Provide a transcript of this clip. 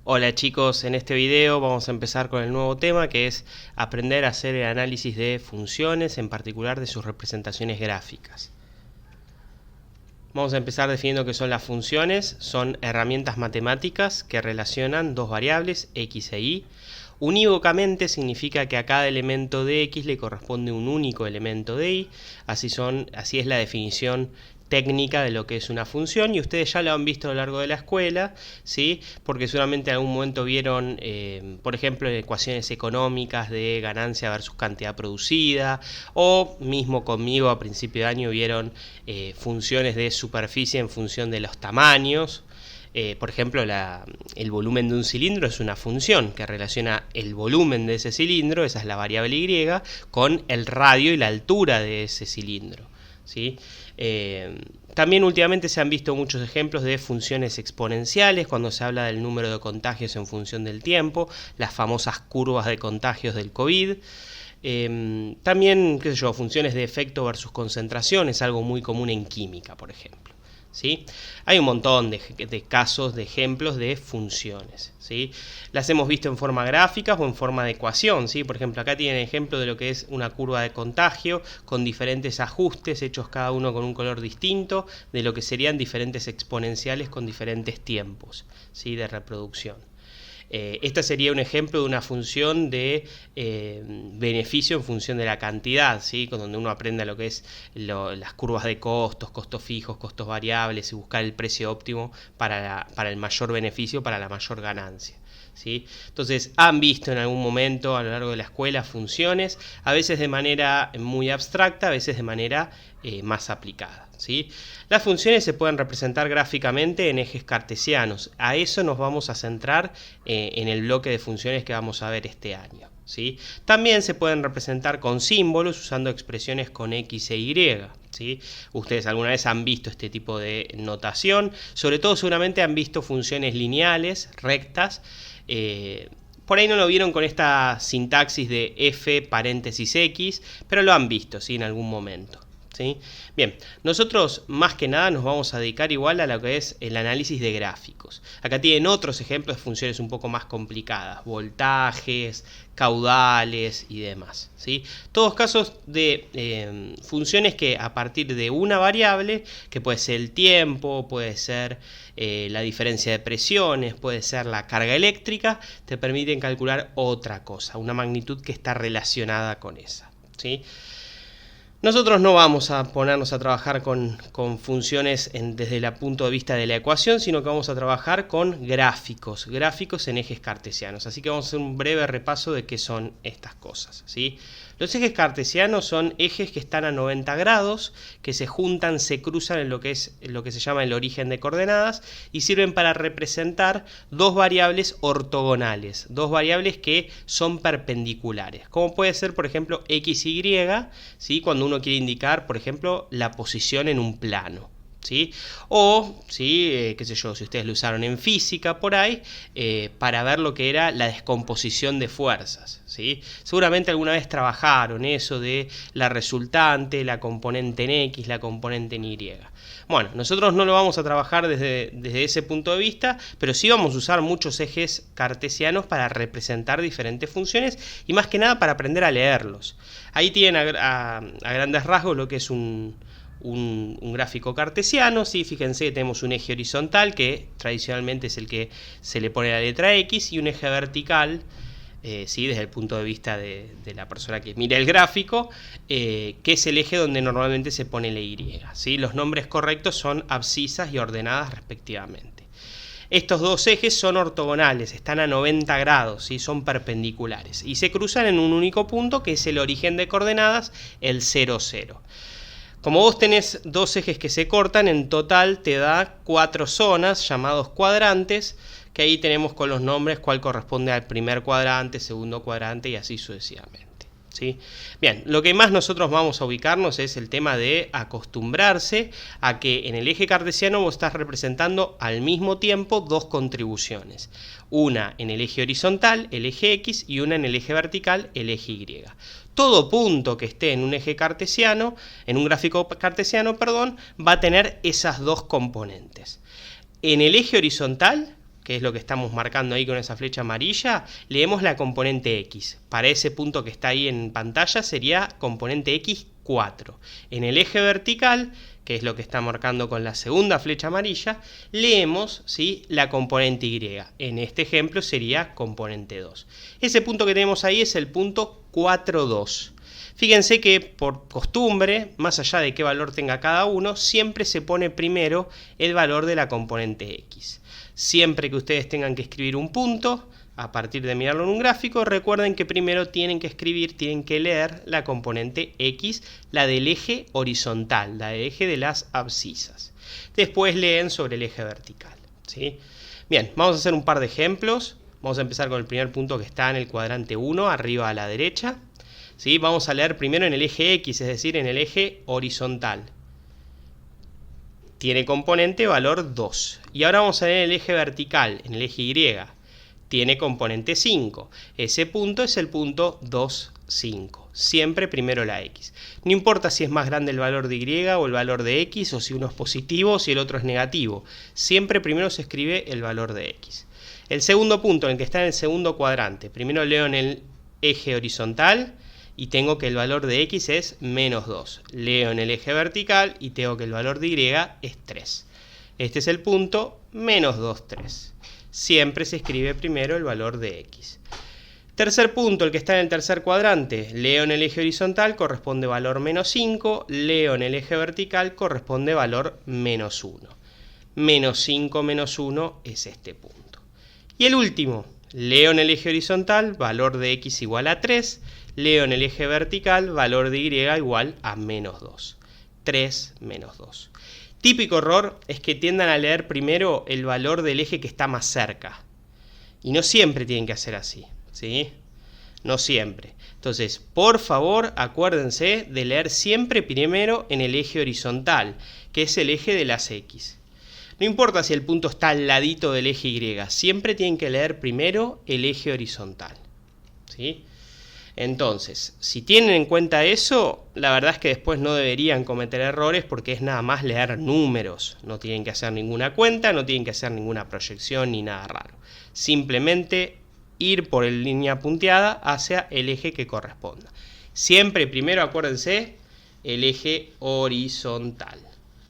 Hola chicos, en este video vamos a empezar con el nuevo tema que es aprender a hacer el análisis de funciones, en particular de sus representaciones gráficas. Vamos a empezar definiendo qué son las funciones. Son herramientas matemáticas que relacionan dos variables, x e y. Unívocamente significa que a cada elemento de x le corresponde un único elemento de y. Así es la definición técnica de lo que es una función, y ustedes ya lo han visto a lo largo de la escuela, ¿sí? Porque seguramente en algún momento vieron, por ejemplo, ecuaciones económicas de ganancia versus cantidad producida, o mismo conmigo a principio de año vieron funciones de superficie en función de los tamaños. Por ejemplo, el volumen de un cilindro es una función que relaciona el volumen de ese cilindro, esa es la variable y, con el radio y la altura de ese cilindro, ¿sí? También últimamente se han visto muchos ejemplos de funciones exponenciales cuando se habla del número de contagios en función del tiempo, las famosas curvas de contagios del COVID. También, funciones de efecto versus concentración es algo muy común en química, por ejemplo, ¿sí? Hay un montón de casos, de ejemplos de funciones, ¿sí? Las hemos visto en forma gráfica o en forma de ecuación, ¿sí? Por ejemplo, acá tienen ejemplo de lo que es una curva de contagio con diferentes ajustes hechos cada uno con un color distinto, de lo que serían diferentes exponenciales con diferentes tiempos, ¿sí? De reproducción. Esta sería un ejemplo de una función de beneficio en función de la cantidad, ¿sí? Donde uno aprende lo que es las curvas de costos, costos fijos, costos variables, y buscar el precio óptimo para el mayor beneficio, para la mayor ganancia, ¿sí? Entonces han visto en algún momento a lo largo de la escuela funciones, a veces de manera muy abstracta, a veces de manera más aplicada, ¿sí? Las funciones se pueden representar gráficamente en ejes cartesianos. A eso nos vamos a centrar en el bloque de funciones que vamos a ver este año, ¿sí? También se pueden representar con símbolos usando expresiones con x e y, ¿sí? Ustedes alguna vez han visto este tipo de notación, sobre todo seguramente han visto funciones lineales, rectas. Por ahí no lo vieron con esta sintaxis de f paréntesis x, pero lo han visto, ¿sí? En algún momento, ¿sí? Bien, nosotros más que nada nos vamos a dedicar igual a lo que es el análisis de gráficos. Acá tienen otros ejemplos de funciones un poco más complicadas, voltajes, caudales y demás, ¿sí? Todos casos de funciones que a partir de una variable, que puede ser el tiempo, puede ser la diferencia de presiones, puede ser la carga eléctrica, te permiten calcular otra cosa, una magnitud que está relacionada con esa, ¿sí? Nosotros no vamos a ponernos a trabajar con funciones desde el punto de vista de la ecuación, sino que vamos a trabajar con gráficos en ejes cartesianos. Así que vamos a hacer un breve repaso de qué son estas cosas, ¿sí? Los ejes cartesianos son ejes que están a 90 grados, que se juntan, se cruzan en lo que se llama el origen de coordenadas, y sirven para representar dos variables ortogonales, dos variables que son perpendiculares, como puede ser, por ejemplo, x y, ¿sí? Cuando uno quiere indicar, por ejemplo, la posición en un plano, ¿sí? O, ¿sí? Si ustedes lo usaron en física por ahí, para ver lo que era la descomposición de fuerzas, ¿sí? Seguramente alguna vez trabajaron eso de la resultante, la componente en x, la componente en y. Bueno, nosotros no lo vamos a trabajar desde ese punto de vista, pero sí vamos a usar muchos ejes cartesianos para representar diferentes funciones y más que nada para aprender a leerlos. Ahí tienen a grandes rasgos lo que es un gráfico cartesiano, ¿sí? Fíjense que tenemos un eje horizontal que tradicionalmente es el que se le pone la letra X, y un eje vertical, ¿sí? Desde el punto de vista de la persona que mira el gráfico, que es el eje donde normalmente se pone la Y, ¿sí? Los nombres correctos son abscisas y ordenadas respectivamente. Estos dos ejes son ortogonales, están a 90 grados, ¿sí? Son perpendiculares y se cruzan en un único punto que es el origen de coordenadas, el 0, 0. Como vos tenés dos ejes que se cortan, en total te da 4 zonas llamados cuadrantes, que ahí tenemos con los nombres cuál corresponde al primer cuadrante, segundo cuadrante y así sucesivamente, ¿sí? Bien, lo que más nosotros vamos a ubicarnos es el tema de acostumbrarse a que en el eje cartesiano vos estás representando al mismo tiempo dos contribuciones. Una en el eje horizontal, el eje X, y una en el eje vertical, el eje Y. Todo punto que esté en un eje cartesiano, en un gráfico cartesiano, va a tener esas dos componentes. En el eje horizontal que es lo que estamos marcando ahí con esa flecha amarilla, leemos la componente x. Para ese punto que está ahí en pantalla sería componente x 4. En el eje vertical, que es lo que está marcando con la segunda flecha amarilla, leemos, ¿sí?, la componente y. En este ejemplo sería componente 2. Ese punto que tenemos ahí es el punto 4, 2. Fíjense que por costumbre, más allá de qué valor tenga cada uno, siempre se pone primero el valor de la componente x. Siempre que ustedes tengan que escribir un punto, a partir de mirarlo en un gráfico, recuerden que primero tienen que leer la componente x, la del eje horizontal, la del eje de las abscisas. Después leen sobre el eje vertical, ¿sí? Bien, vamos a hacer un par de ejemplos. Vamos a empezar con el primer punto que está en el cuadrante 1, arriba a la derecha. ¿Sí? Vamos a leer primero en el eje x, es decir, en el eje horizontal. Tiene componente valor 2. Y ahora vamos a leer en el eje vertical, en el eje y. Tiene componente 5. Ese punto es el punto 2, 5. Siempre primero la x. No importa si es más grande el valor de y o el valor de x, o si uno es positivo o si el otro es negativo. Siempre primero se escribe el valor de x. El segundo punto, en el que está en el segundo cuadrante. Primero leo en el eje horizontal y tengo que el valor de x es menos 2. Leo en el eje vertical y tengo que el valor de y es 3. Este es el punto menos 2, 3. Siempre se escribe primero el valor de x. Tercer punto, el que está en el tercer cuadrante. Leo en el eje horizontal, corresponde valor menos 5. Leo en el eje vertical, corresponde valor menos 1. Menos 5 menos 1 es este punto. Y el último, leo en el eje horizontal, valor de x igual a 3. Leo en el eje vertical, valor de y igual a menos 2. 3 menos 2. Típico error es que tiendan a leer primero el valor del eje que está más cerca. Y no siempre tienen que hacer así, ¿sí? No siempre. Entonces, por favor, acuérdense de leer siempre primero en el eje horizontal, que es el eje de las x. No importa si el punto está al ladito del eje y, siempre tienen que leer primero el eje horizontal, ¿sí? Entonces, si tienen en cuenta eso, la verdad es que después no deberían cometer errores porque es nada más leer números. No tienen que hacer ninguna cuenta, no tienen que hacer ninguna proyección ni nada raro. Simplemente ir por la línea punteada hacia el eje que corresponda. Siempre primero acuérdense el eje horizontal.